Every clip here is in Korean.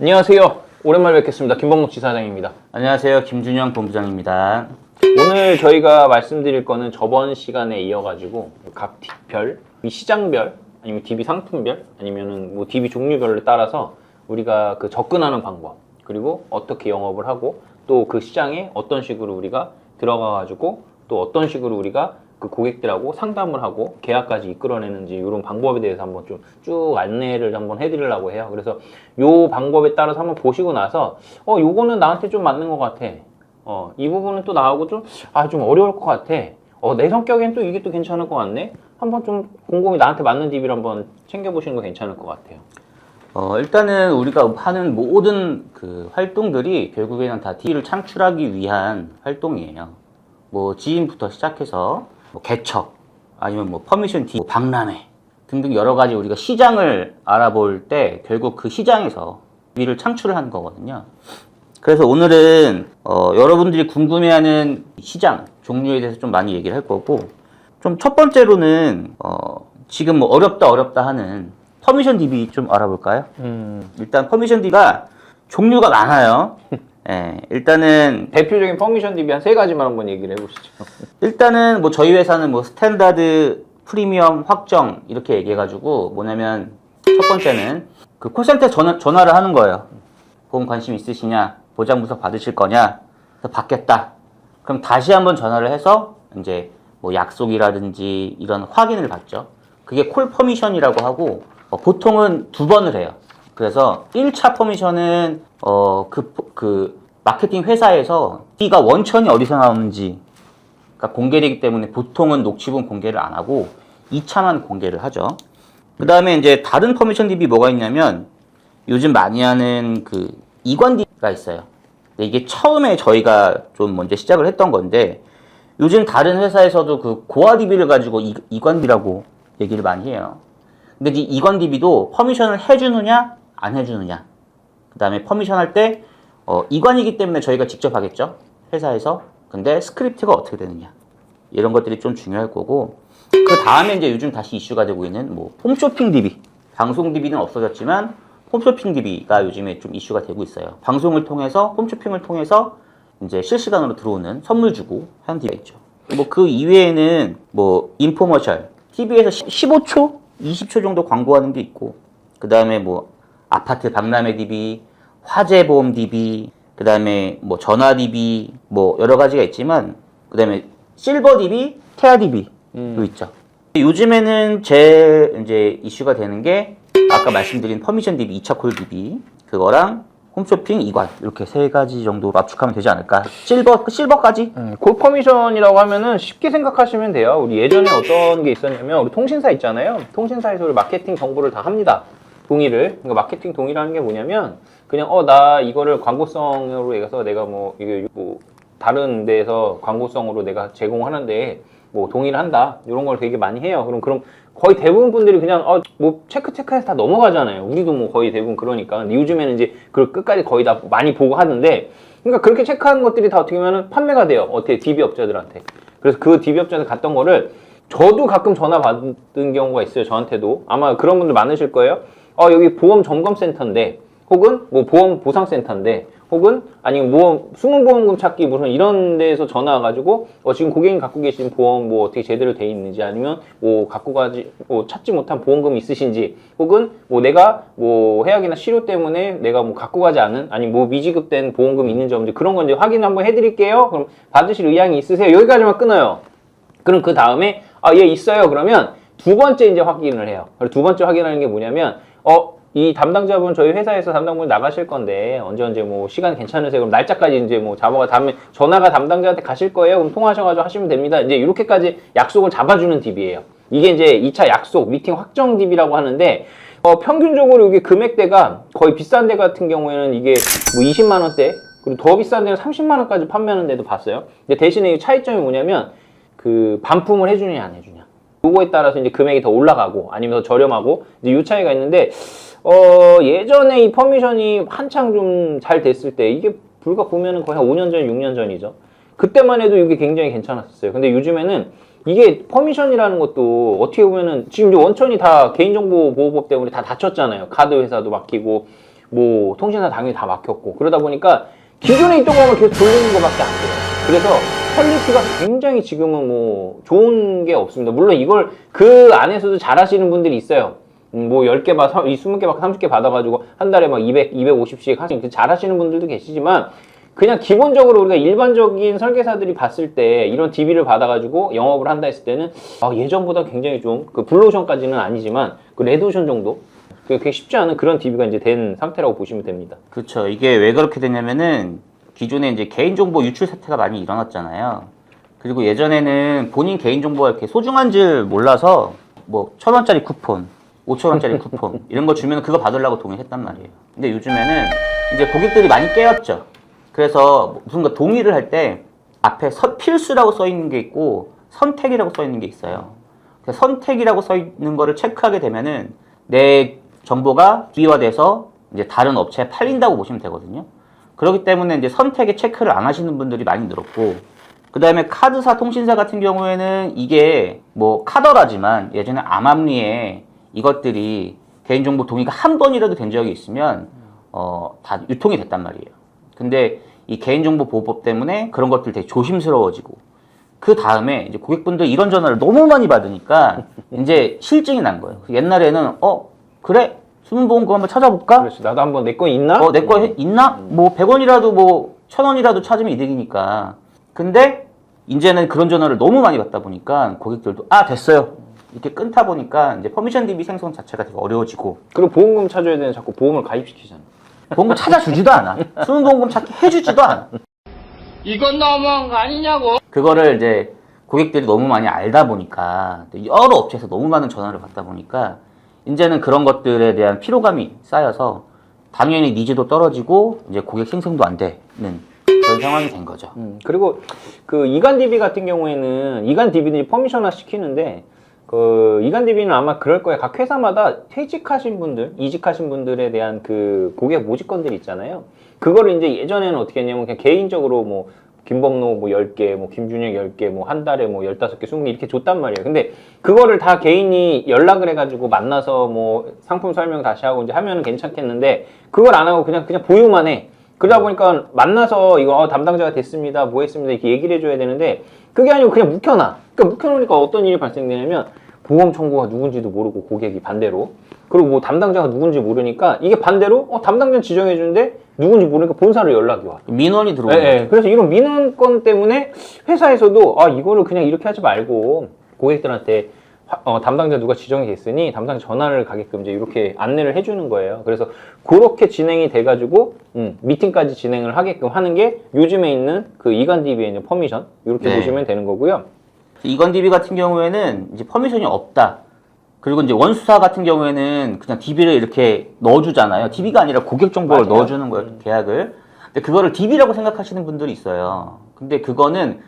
안녕하세요. 오랜만에 뵙겠습니다. 김범록 지사장입니다. 안녕하세요. 김준영 본부장입니다. 오늘 저희가 말씀드릴 거는 저번 시간에 이어가지고 각 팁별, 시장별, 아니면 DB 상품별, 아니면은 뭐 DB 종류별에 따라서 우리가 그 접근하는 방법, 그리고 어떻게 영업을 하고 또 그 시장에 어떤 식으로 우리가 들어가가지고 또 어떤 식으로 우리가 그 고객들하고 상담을 하고 계약까지 이끌어내는지 이런 방법에 대해서 한번 좀 쭉 안내를 한번 해드리려고 해요. 그래서 요 방법에 따라서 한번 보시고 나서 요거는 나한테 좀 맞는 것 같아. 이 부분은 또 나하고 좀 어려울 것 같아. 내 성격엔 또 이게 또 괜찮을 것 같네. 한번 좀 곰곰이 나한테 맞는 DB를 한번 챙겨보시는 거 괜찮을 것 같아요. 일단은 우리가 하는 모든 그 활동들이 결국에는 다 DB를 창출하기 위한 활동이에요. 뭐 지인부터 시작해서 뭐 개척, 아니면 뭐 퍼미션 D, 박람회 등등 여러 가지 우리가 시장을 알아볼 때 결국 그 시장에서 DB를 창출을 하는 거거든요. 그래서 오늘은 여러분들이 궁금해하는 시장 종류에 대해서 좀 많이 얘기를 할 거고, 좀 첫 번째로는 지금 뭐 어렵다 하는 퍼미션 DB 좀 알아볼까요? 일단 퍼미션 DB가 종류가 많아요. 예, 일단은 대표적인 퍼미션 DB 한 3가지만 한번 얘기를 해보시죠. 일단은 뭐 저희 회사는 뭐 스탠다드, 프리미엄, 확정 이렇게 얘기해가지고 뭐냐면 첫 번째는 그 콜센터 전화를 하는 거예요. 보험 관심 있으시냐? 보장 분석 받으실 거냐? 그래서 받겠다. 그럼 다시 한번 전화를 해서 이제 뭐 약속이라든지 이런 확인을 받죠. 그게 콜 퍼미션이라고 하고 보통은 2번을 해요. 그래서 1차 퍼미션은 그 마케팅 회사에서 D가 원천이 어디서 나오는지 공개되기 때문에 보통은 녹취본 공개를 안 하고 2차만 공개를 하죠. 그 다음에 이제 다른 퍼미션 DB 뭐가 있냐면 요즘 많이 하는 그 이관 DB가 있어요. 근데 이게 처음에 저희가 좀 먼저 시작을 했던 건데 요즘 다른 회사에서도 그 고화 DB를 가지고 이관 DB라고 얘기를 많이 해요. 근데 이 이관 DB도 퍼미션을 해주느냐 안 해주느냐, 그 다음에 퍼미션 할 때 이관이기 때문에 저희가 직접 하겠죠, 회사에서. 근데 스크립트가 어떻게 되느냐, 이런 것들이 좀 중요할 거고, 그 다음에 이제 요즘 다시 이슈가 되고 있는 뭐 홈쇼핑 DB, 방송 DB는 없어졌지만 홈쇼핑 DB가 요즘에 좀 이슈가 되고 있어요. 방송을 통해서, 홈쇼핑을 통해서 이제 실시간으로 들어오는 선물 주고 하는 DB가 있죠. 뭐 그 이외에는 뭐 인포머셜, TV에서 15초, 20초 정도 광고하는 게 있고, 그 다음에 뭐 아파트 박람회 DB, 화재보험 DB, 그 다음에 뭐 전화 DB, 뭐 여러 가지가 있지만, 그 다음에 실버 DB, 태아 DB도 있죠. 요즘에는 이제 이슈가 되는 게 아까 말씀드린 퍼미션 DB, 2차 콜 DB, 그거랑 홈쇼핑, 이관, 이렇게 3가지 정도 압축하면 되지 않을까. 실버까지? 콜 퍼미션이라고 하면은 쉽게 생각하시면 돼요. 우리 예전에 어떤 게 있었냐면 우리 통신사 있잖아요. 통신사에서 우리 마케팅 정보를 다 합니다. 동의를. 그러니까 마케팅 동의라는 게 뭐냐면 그냥 나 이거를 광고성으로 해서 내가 뭐 이게 뭐 다른 데에서 광고성으로 내가 제공하는데 뭐 동의를 한다, 이런 걸 되게 많이 해요. 그럼 거의 대부분 분들이 그냥 뭐 체크해서 다 넘어가잖아요. 우리도 뭐 거의 대부분 그러니까. 근데 요즘에는 이제 그걸 끝까지 거의 다 많이 보고 하는데, 그러니까 그렇게 체크하는 것들이 다 어떻게 보면은 판매가 돼요. 어떻게 DB 업자들한테. 그래서 그 DB 업자한테 갔던 거를 저도 가끔 전화 받은 경우가 있어요. 저한테도. 아마 그런 분들 많으실 거예요. 여기 보험 점검센터인데, 혹은 뭐 보험 보상센터인데, 혹은 아니면 뭐 숨은 보험금 찾기 무슨 이런 데에서 전화 와가지고 지금 고객님 갖고 계신 보험 뭐 어떻게 제대로 돼 있는지, 아니면 뭐 찾지 못한 보험금 있으신지, 혹은 뭐 내가 뭐 해약이나 실효 때문에 내가 뭐 갖고 가지 않은, 아니 뭐 미지급된 보험금이 있는지 없는지 그런 건 이제 확인 한번 해드릴게요. 그럼 받으실 의향이 있으세요? 여기까지만 끊어요. 그럼 그 다음에 예 있어요. 그러면 두 번째 이제 확인을 해요. 두 번째 확인하는 게 뭐냐면 이 담당자분 저희 회사에서 담당분이 나가실 건데 언제 뭐 시간 괜찮으세요? 그럼 날짜까지 이제 뭐 잡아가, 다음에 전화가 담당자한테 가실 거예요? 그럼 통화하셔가지고 하시면 됩니다. 이제 이렇게까지 약속을 잡아주는 DB예요. 이게 이제 2차 약속, 미팅 확정 DB라고 하는데, 평균적으로 이게 금액대가 거의 비싼 데 같은 경우에는 이게 뭐 20만 원대, 그리고 더 비싼 데는 30만 원까지 판매하는 데도 봤어요. 근데 대신에 이 차이점이 뭐냐면 그 반품을 해주느냐 안 해주냐, 요거에 따라서 이제 금액이 더 올라가고 아니면 더 저렴하고, 이제 요 차이가 있는데, 예전에 이 퍼미션이 한창 좀 잘 됐을 때, 이게 불과 보면은 거의 한 5년 전, 6년 전이죠. 그때만 해도 이게 굉장히 괜찮았었어요. 근데 요즘에는 이게 퍼미션이라는 것도 어떻게 보면은 지금 이제 원천이 다 개인정보보호법 때문에 다 닫혔잖아요. 카드 회사도 막히고 뭐 통신사 당연히 다 막혔고 그러다 보니까 기존에 있던 거만 계속 돌리는 거밖에 안 돼요. 그래서 퀄리티가 굉장히 지금은 뭐 좋은 게 없습니다. 물론 이걸 그 안에서도 잘 하시는 분들이 있어요. 뭐 10개, 20개, 30개 받아가지고 한 달에 막 200, 250씩 하시는 잘 하시는 분들도 계시지만 그냥 기본적으로 우리가 일반적인 설계사들이 봤을 때 이런 DB를 받아가지고 영업을 한다 했을 때는 예전보다 굉장히 좀 그 블루오션까지는 아니지만 그 레드오션 정도 그게 쉽지 않은 그런 DB가 이제 된 상태라고 보시면 됩니다. 그렇죠. 이게 왜 그렇게 되냐면은 기존에 이제 개인정보 유출 사태가 많이 일어났잖아요. 그리고 예전에는 본인 개인정보가 이렇게 소중한 줄 몰라서 뭐 1,000원짜리 쿠폰, 5,000원짜리 쿠폰 이런 거 주면 그거 받으려고 동의했단 말이에요. 근데 요즘에는 이제 고객들이 많이 깨었죠. 그래서 무슨 거 동의를 할 때 앞에 필수라고 써 있는 게 있고 선택이라고 써 있는 게 있어요. 그래서 선택이라고 써 있는 거를 체크하게 되면은 내 정보가 비화돼서 이제 다른 업체에 팔린다고 보시면 되거든요. 그렇기 때문에 이제 선택에 체크를 안 하시는 분들이 많이 늘었고, 그 다음에 카드사, 통신사 같은 경우에는 이게 뭐 카더라지만 예전에 암암리에 이것들이 개인정보 동의가 한 번이라도 된 적이 있으면 다 유통이 됐단 말이에요. 근데 이 개인정보보호법 때문에 그런 것들 되게 조심스러워지고, 그 다음에 이제 고객분들 이런 전화를 너무 많이 받으니까 이제 실증이 난 거예요. 옛날에는 그래? 수문보험금 한번 찾아볼까? 그렇지. 나도 한번 내 거 있나? 내 거 있나? 뭐 100원이라도 뭐 1,000원이라도 찾으면 이득이니까. 근데 이제는 그런 전화를 너무 많이 받다 보니까 고객들도 됐어요. 이렇게 끊다 보니까 이제 퍼미션 DB 생성 자체가 되게 어려워지고. 그리고 보험금 찾아야 되는 자꾸 보험을 가입시키잖아. 보험금 찾아주지도 않아. 수문보험금 찾기 해주지도 않아. 이건 너무한 거 아니냐고. 그거를 이제 고객들이 너무 많이 알다 보니까 여러 업체에서 너무 많은 전화를 받다 보니까 이제는 그런 것들에 대한 피로감이 쌓여서 당연히 니즈도 떨어지고 이제 고객 생성도 안 되는 그런 상황이 된 거죠. 그리고 그 이간 DB 같은 경우에는 이간 DB는 퍼미션화 시키는데 그 이간 DB는 아마 그럴 거예요. 각 회사마다 퇴직하신 분들, 이직하신 분들에 대한 그 고객 모집건들이 있잖아요. 그거를 이제 예전에는 어떻게 했냐면 그냥 개인적으로 뭐 김범로 뭐 10개, 뭐 김준혁 10개, 뭐 한 달에 뭐 15개, 20개 이렇게 줬단 말이에요. 근데 그거를 다 개인이 연락을 해가지고 만나서 뭐 상품 설명 다시 하고 이제 하면은 괜찮겠는데 그걸 안 하고 그냥 보유만 해. 그러다 보니까 만나서 이거 담당자가 됐습니다, 뭐 했습니다 이렇게 얘기를 해줘야 되는데 그게 아니고 그냥 묵혀놔. 그러니까 묵혀놓으니까 어떤 일이 발생되냐면 보험 청구가 누군지도 모르고 고객이 반대로 그리고 뭐 담당자가 누군지 모르니까 이게 반대로 담당자 지정해 주는데 누군지 모르니까 본사로 연락이 와. 민원이 들어오는 거죠. 네, 그래서 이런 민원건 때문에 회사에서도 이거를 그냥 이렇게 하지 말고 고객들한테 담당자 누가 지정이 됐으니 담당자 전화를 가게끔 이제 이렇게 안내를 해주는 거예요. 그래서 그렇게 진행이 돼가지고 미팅까지 진행을 하게끔 하는 게 요즘에 있는 그 이간 DB에 있는 퍼미션 이렇게 보시면 되는 거고요. 이건 DB 같은 경우에는 이제 퍼미션이 없다. 그리고 이제 원수사 같은 경우에는 그냥 DB를 이렇게 넣어주잖아요. DB가 아니라 고객 정보를 넣어주는 거예요, 계약을. 근데 그거를 DB라고 생각하시는 분들이 있어요. 근데 그거는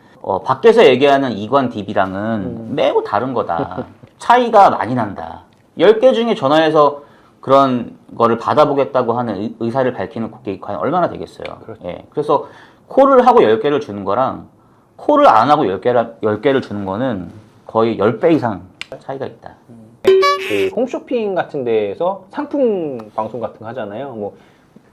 밖에서 얘기하는 이관 DB랑은 매우 다른 거다. 차이가 많이 난다. 10개 중에 전화해서 그런 거를 받아보겠다고 하는 의사를 밝히는 고객이 과연 얼마나 되겠어요. 그렇죠. 예. 그래서 콜을 하고 10개를 주는 거랑 콜을 안 하고 10개를 주는 거는 거의 10배 이상 차이가 있다. 그 홈쇼핑 같은 데에서 상품 방송 같은 거 하잖아요. 뭐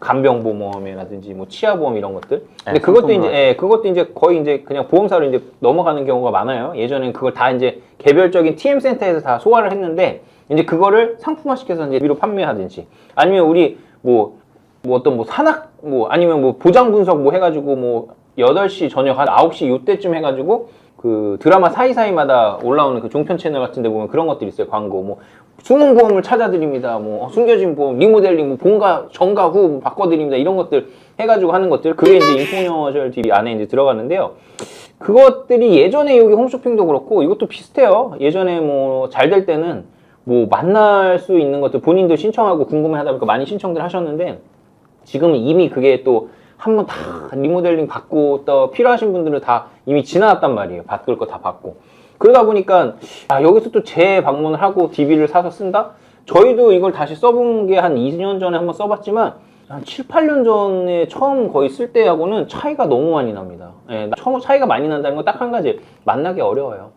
간병보험이라든지 뭐 치아보험 이런 것들. 근데 그것도 이제 거의 이제 그냥 보험사로 이제 넘어가는 경우가 많아요. 예전엔 그걸 다 이제 개별적인 TM 센터에서 다 소화를 했는데 이제 그거를 상품화시켜서 이제 위로 판매하든지 아니면 우리 뭐 어떤 뭐 산악 뭐 아니면 뭐 보장 분석 뭐 해가지고 뭐 8시 저녁 한 9시 요때쯤 해가지고 그 드라마 사이사이마다 올라오는 그 종편 채널 같은 데 보면 그런 것들이 있어요. 광고 뭐 숨은 보험을 찾아드립니다. 뭐 숨겨진 보험, 리모델링, 뭐 본가, 전가 후 뭐 바꿔드립니다. 이런 것들 해가지고 하는 것들 그게 이제 인포머셜 DB 안에 이제 들어가는데요. 그것들이 예전에 여기 홈쇼핑도 그렇고 이것도 비슷해요. 예전에 뭐 잘 될 때는 뭐 만날 수 있는 것들 본인도 신청하고 궁금해하다 보니까 많이 신청들 하셨는데 지금은 이미 그게 또 한번 다 리모델링 받고 또 필요하신 분들은 다 이미 지나갔단 말이에요. 받을 거 다 받고. 그러다 보니까 여기서 또 재방문을 하고 DB를 사서 쓴다? 저희도 이걸 다시 써본 게 한 2년 전에 한번 써봤지만 한 7, 8년 전에 처음 거의 쓸 때하고는 차이가 너무 많이 납니다. 예, 처음 차이가 많이 난다는 건 딱 한 가지, 만나기 어려워요.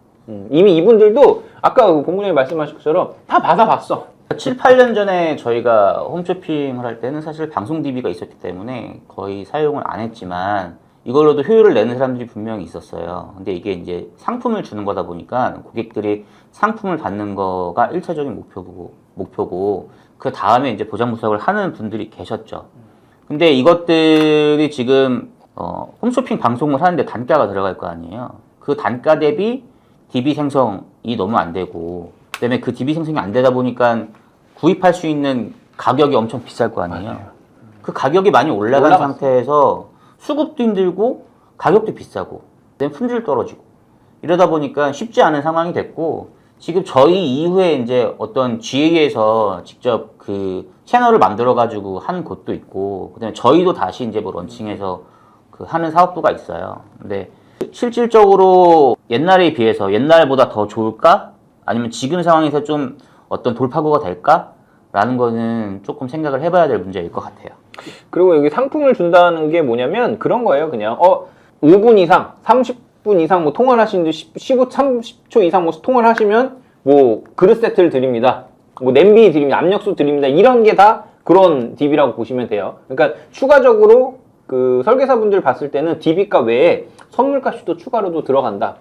이미 이분들도 아까 공부장님 말씀하신 것처럼 다 받아봤어. 7, 8년 전에 저희가 홈쇼핑을 할 때는 사실 방송 DB가 있었기 때문에 거의 사용을 안 했지만 이걸로도 효율을 내는 사람들이 분명히 있었어요. 근데 이게 이제 상품을 주는 거다 보니까 고객들이 상품을 받는 거가 1차적인 목표고 그 다음에 이제 보장 분석을 하는 분들이 계셨죠. 근데 이것들이 지금 홈쇼핑 방송을 하는데 단가가 들어갈 거 아니에요. 그 단가 대비 DB 생성이 너무 안 되고 그다음에 그 DB 생성이 안 되다 보니까 구입할 수 있는 가격이 엄청 비쌀 거 아니에요. 맞아요. 그 가격이 많이 올라간 상태에서 수급도 힘들고 가격도 비싸고 그다음에 품질 떨어지고 이러다 보니까 쉽지 않은 상황이 됐고 지금 저희 이후에 이제 어떤 GA에서 직접 그 채널을 만들어 가지고 하는 곳도 있고 그다음에 저희도 다시 이제 뭐 런칭해서 그 하는 사업부가 있어요. 근데 실질적으로 옛날에 비해서 옛날보다 더 좋을까? 아니면 지금 상황에서 좀 어떤 돌파구가 될까? 라는 거는 조금 생각을 해봐야 될 문제일 것 같아요. 그리고 여기 상품을 준다는 게 뭐냐면 그런 거예요. 그냥 5분 이상, 30분 이상 뭐 통화를 하시는데 15, 30초 이상 뭐 통화를 하시면 뭐 그릇 세트를 드립니다. 뭐 냄비 드립니다. 압력솥 드립니다. 이런 게 다 그런 DB라고 보시면 돼요. 그러니까 추가적으로 그 설계사분들 봤을 때는 DB값 외에 선물값이 또 추가로도 들어간다.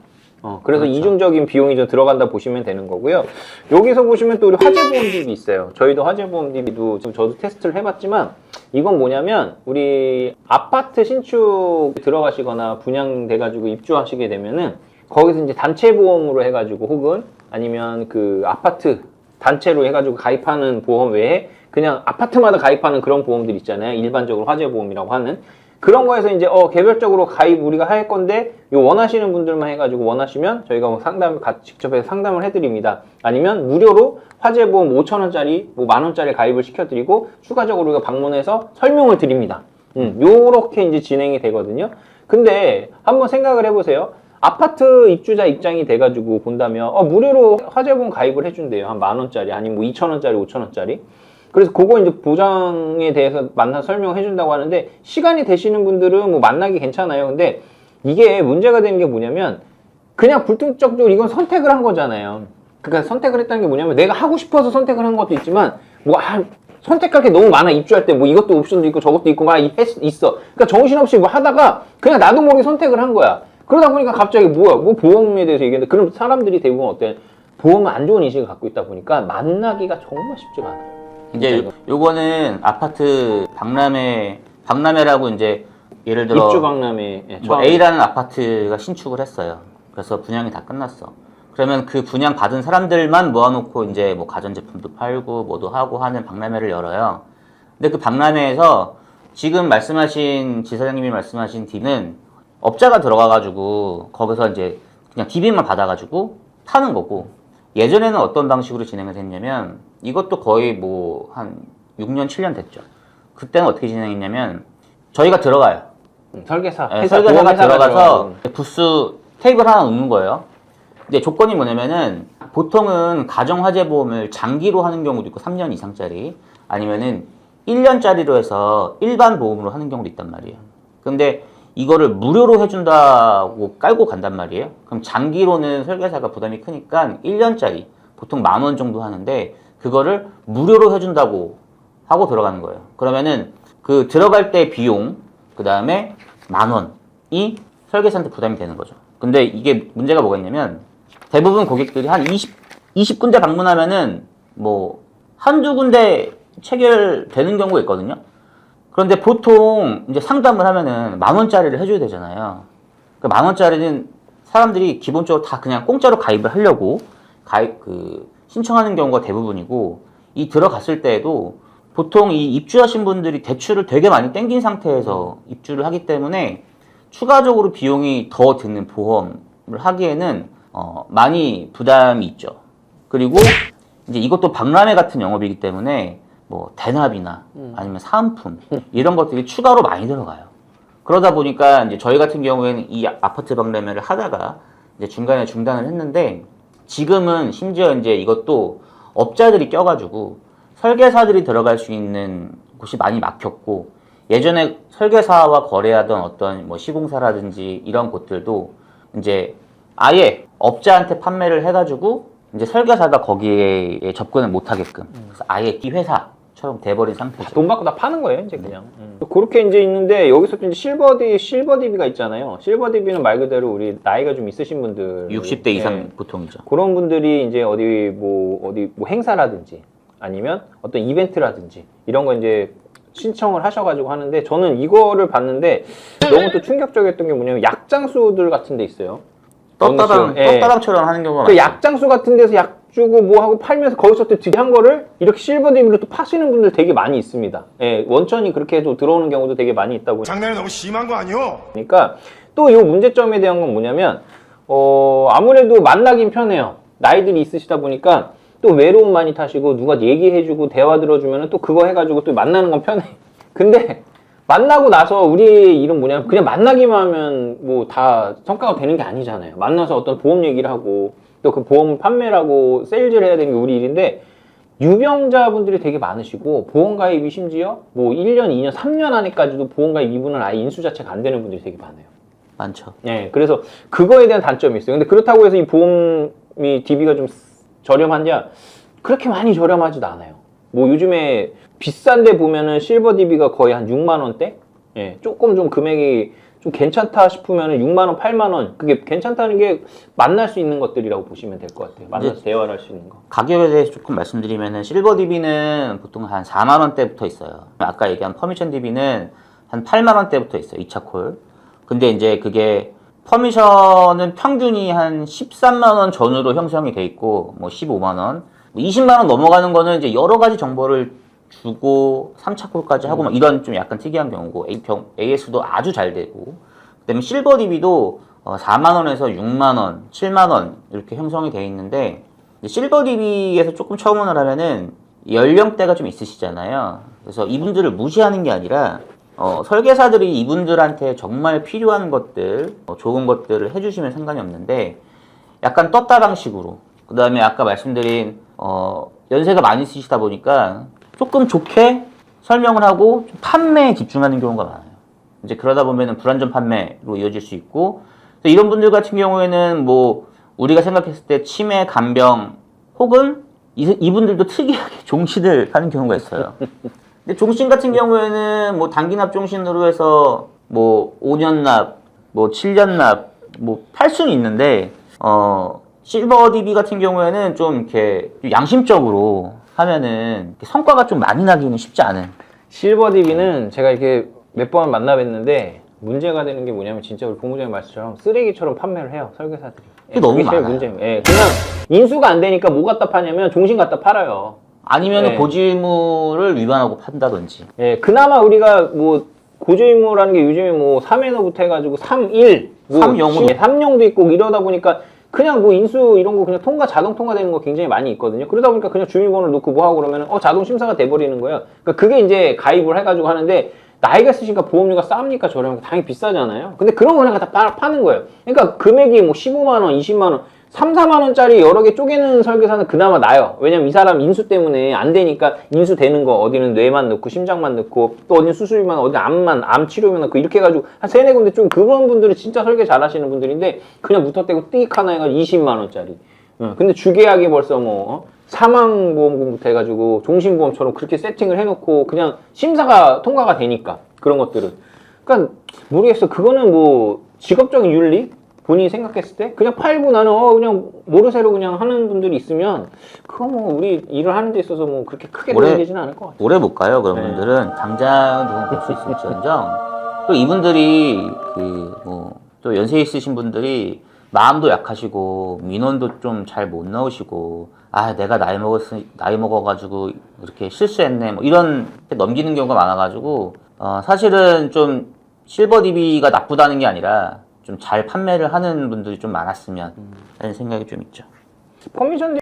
그래서 그렇죠. 이중적인 비용이 좀 들어간다 보시면 되는 거고요. 여기서 보시면 또 우리 화재보험 DB 있어요. 저희도 화재보험 DB도 지금 저도 테스트를 해봤지만 이건 뭐냐면 우리 아파트 신축 들어가시거나 분양돼가지고 입주하시게 되면은 거기서 이제 단체 보험으로 해가지고 혹은 아니면 그 아파트 단체로 해가지고 가입하는 보험 외에 그냥 아파트마다 가입하는 그런 보험들 있잖아요. 일반적으로 화재보험이라고 하는 그런 거에서 이제 개별적으로 가입 우리가 할 건데 요 원하시는 분들만 해가지고 원하시면 저희가 뭐 직접 해서 상담을 해드립니다. 아니면 무료로 화재보험 5,000원짜리 뭐 10,000원짜리 가입을 시켜드리고 추가적으로 우리가 방문해서 설명을 드립니다. 요렇게 이제 진행이 되거든요. 근데 한번 생각을 해보세요. 아파트 입주자 입장이 돼가지고 본다면 무료로 화재보험 가입을 해준대요. 한 10,000원짜리 아니면 뭐 2,000원짜리 5,000원짜리 그래서 그거 이제 보장에 대해서 만나서 설명해 준다고 하는데 시간이 되시는 분들은 뭐 만나기 괜찮아요. 근데 이게 문제가 되는 게 뭐냐면 그냥 불특정적으로 이건 선택을 한 거잖아요. 그러니까 선택을 했다는 게 뭐냐면 내가 하고 싶어서 선택을 한 것도 있지만 뭐 선택할 게 너무 많아. 입주할 때 뭐 이것도 옵션도 있고 저것도 있고 막 있어. 그러니까 정신없이 뭐 하다가 그냥 나도 모르게 선택을 한 거야. 그러다 보니까 갑자기 뭐 보험에 대해서 얘기했는데 그럼 사람들이 대부분 어때? 보험은 안 좋은 인식을 갖고 있다 보니까 만나기가 정말 쉽지가 않아요. 이제 요거는 아파트 박람회라고 이제 예를 들어 입주 박람회 뭐 A라는 아파트가 신축을 했어요. 그래서 분양이 다 끝났어. 그러면 그 분양 받은 사람들만 모아놓고 이제 뭐 가전제품도 팔고 뭐도 하고 하는 박람회를 열어요. 근데 그 박람회에서 지금 말씀하신 지사장님이 말씀하신 DB는 업자가 들어가가지고 거기서 이제 그냥 DB만 받아가지고 파는 거고 예전에는 어떤 방식으로 진행을 했냐면 이것도 거의 뭐 한 6년, 7년 됐죠. 그때는 어떻게 진행했냐면 저희가 들어가요. 설계사, 네, 회사, 설계사가 보험회사가 들어가서 부스 테이블 하나 놓는 거예요. 근데 조건이 뭐냐면은 보통은 가정화재보험을 장기로 하는 경우도 있고 3년 이상짜리 아니면은 1년짜리로 해서 일반 보험으로 하는 경우도 있단 말이에요. 근데 이거를 무료로 해준다고 깔고 간단 말이에요. 그럼 장기로는 설계사가 부담이 크니까 1년짜리 보통 10,000원 정도 하는데 그거를 무료로 해준다고 하고 들어가는 거예요. 그러면은 그 들어갈 때 비용 그 다음에 10,000원이 설계사한테 부담이 되는 거죠. 근데 이게 문제가 뭐가 있냐면 대부분 고객들이 한 20군데 방문하면은 뭐 한두 군데 체결되는 경우가 있거든요. 그런데 보통 이제 상담을 하면은 10,000원짜리를 해줘야 되잖아요. 그 10,000원짜리는 사람들이 기본적으로 다 그냥 공짜로 가입을 하려고 신청하는 경우가 대부분이고 이 들어갔을 때에도 보통 이 입주하신 분들이 대출을 되게 많이 땡긴 상태에서 입주를 하기 때문에 추가적으로 비용이 더 드는 보험을 하기에는 많이 부담이 있죠. 그리고 이제 이것도 박람회 같은 영업이기 때문에 뭐 대납이나 아니면 사은품 이런 것들이 추가로 많이 들어가요. 그러다 보니까 이제 저희 같은 경우에는 이 아파트 박람회를 하다가 이제 중간에 중단을 했는데 지금은 심지어 이제 이것도 업자들이 껴가지고 설계사들이 들어갈 수 있는 곳이 많이 막혔고 예전에 설계사와 거래하던 어떤 뭐 시공사라든지 이런 곳들도 이제 아예 업자한테 판매를 해가지고 이제 설계사가 거기에 접근을 못하게끔 그래서 아예 이 회사처럼 돼버린 상태죠. 돈 받고 다 파는 거예요, 이제 그냥. 그렇게 이제 있는데 여기서 또 이제 실버 DB가 있잖아요. 실버 DB는 말 그대로 우리 나이가 좀 있으신 분들, 60대 이상 예, 보통이죠. 그런 분들이 이제 어디 뭐 행사라든지 아니면 어떤 이벤트라든지 이런 거 이제 신청을 하셔가지고 하는데 저는 이거를 봤는데 너무 또 충격적이었던 게 뭐냐면 약장수들 같은 데 있어요. 떴다방처럼 하는 경우가 그 많죠. 약장수 같은 데서 약 주고 뭐 하고 팔면서 거기서 또 한 거를 이렇게 실버 DB로 또 파시는 분들 되게 많이 있습니다. 예, 원천이 그렇게 해도 들어오는 경우도 되게 많이 있다고. 장난이 너무 심한 거 아니오? 그러니까 또 이 문제점에 대한 건 뭐냐면 아무래도 만나긴 편해요. 나이들이 있으시다 보니까 또 외로움 많이 타시고 누가 얘기해주고 대화 들어주면은 또 그거 해가지고 또 만나는 건 편해. 근데 만나고 나서 우리의 일은 뭐냐면 그냥 만나기만 하면 뭐 다 성과가 되는 게 아니잖아요. 만나서 어떤 보험 얘기를 하고 또 그 보험 판매를 하고 세일즈를 해야 되는 게 우리 일인데 유병자분들이 되게 많으시고 보험가입이 심지어 뭐 1년, 2년, 3년 안에까지도 보험가입 이분은 아예 인수 자체가 안 되는 분들이 되게 많아요. 많죠. 네, 그래서 그거에 대한 단점이 있어요. 근데 그렇다고 해서 이 보험이 DB가 좀 저렴하냐? 그렇게 많이 저렴하지도 않아요. 뭐 요즘에 비싼데 보면은 실버 DB가 거의 한 6만 원대? 예, 조금 좀 금액이 좀 괜찮다 싶으면은 6만 원, 8만 원. 그게 괜찮다는 게 만날 수 있는 것들이라고 보시면 될 것 같아요. 만나서 대화를 할 수 있는 거. 가격에 대해서 조금 말씀드리면은 실버 DB는 보통 한 4만 원대부터 있어요. 아까 얘기한 퍼미션 DB는 한 8만 원대부터 있어요. 2차 콜. 근데 이제 그게 퍼미션은 평균이 한 13만 원 전후로 형성이 돼 있고 뭐 15만 원, 20만 원 넘어가는 거는 이제 여러 가지 정보를 주고 3차 콜까지 하고 막 이런 좀 약간 특이한 경우고 AS도 아주 잘 되고 그다음에 실버 DB도 4만 원에서 6만 원, 7만 원 이렇게 형성이 돼 있는데 실버 DB에서 조금 처음을 하면은 연령대가 좀 있으시잖아요. 그래서 이분들을 무시하는 게 아니라 설계사들이 이분들한테 정말 필요한 것들, 좋은 것들을 해주시면 상관이 없는데 약간 떴다 방식으로 그 다음에 아까 말씀드린 연세가 많이 있으시다 보니까 조금 좋게 설명을 하고 좀 판매에 집중하는 경우가 많아요. 이제 그러다 보면은 불안전 판매로 이어질 수 있고 이런 분들 같은 경우에는 뭐 우리가 생각했을 때 치매, 간병 혹은 이분들도 특이하게 종신을 하는 경우가 있어요. 근데 종신 같은 경우에는 뭐 단기납 종신으로 해서 뭐 5년 납, 뭐 7년 납, 뭐 팔 수는 있는데 실버 DB 같은 경우에는 좀 이렇게 양심적으로 하면은 성과가 좀 많이 나기는 쉽지 않은. 실버 DB는 제가 이렇게 몇 번 만나뵀는데 문제가 되는 게 뭐냐면 진짜 우리 본부장님 말씀처럼 쓰레기처럼 판매를 해요, 설계사들이. 그게 너무 제일 많아요. 문제예요. 예, 그냥 인수가 안 되니까 뭐 갖다 파냐면 종신 갖다 팔아요. 아니면 네. 고지의무를 위반하고 판다든지. 예, 그나마 우리가 뭐 고주의무라는 게 요즘에 뭐 3회너부터 해가지고 3.1, 뭐 3.0으로. 3.0도 있고 이러다 보니까 그냥 뭐 인수 이런 거 그냥 자동 통과되는 거 굉장히 많이 있거든요. 그러다 보니까 그냥 주민번호를 넣고 뭐 하고 그러면 자동 심사가 돼버리는 거예요. 그러니까 그게 이제 가입을 해가지고 하는데 나이가 있으니까 보험료가 쌉니까 저렴하니까 당연히 비싸잖아요. 근데 그런 거 그냥 다 파는 거예요. 그러니까 금액이 뭐 15만 원, 20만 원, 3, 4만 원짜리 여러 개 쪼개는 설계사는 그나마 나아요. 왜냐면 이 사람 인수 때문에 안 되니까 인수 되는 거 어디는 뇌만 넣고 심장만 넣고 또 어디는 수술만 어디 암 치료만 넣고 이렇게 해가지고 한 3, 4군데 좀 그런 분들은 진짜 설계 잘 하시는 분들인데 그냥 무턱대고 띡 하나 해가지고 20만 원짜리. 근데 주계약이 벌써 뭐 사망보험금부터 해가지고 종신보험처럼 그렇게 세팅을 해놓고 그냥 심사가 통과가 되니까 그런 것들은. 그러니까 모르겠어. 그거는 뭐 직업적인 윤리? 본인이 생각했을 때 그냥 팔고 나는 그냥 모르쇠로 그냥 하는 분들이 있으면 그거 뭐 우리 일을 하는 데 있어서 뭐 그렇게 크게 도움이 되지는 않을 것 같아요. 오래 못 가요. 그런 네. 분들은 당장 도움 될 수 있을지언정 또 이분들이 또 연세 있으신 분들이 마음도 약하시고 민원도 좀 잘 못 넣으시고 내가 나이 먹어가지고 이렇게 실수했네 뭐 이런 넘기는 경우가 많아가지고 사실은 좀 실버 DB가 나쁘다는 게 아니라 좀 잘 판매를 하는 분들이 좀 많았으면 하는 생각이 좀 있죠. 퍼미션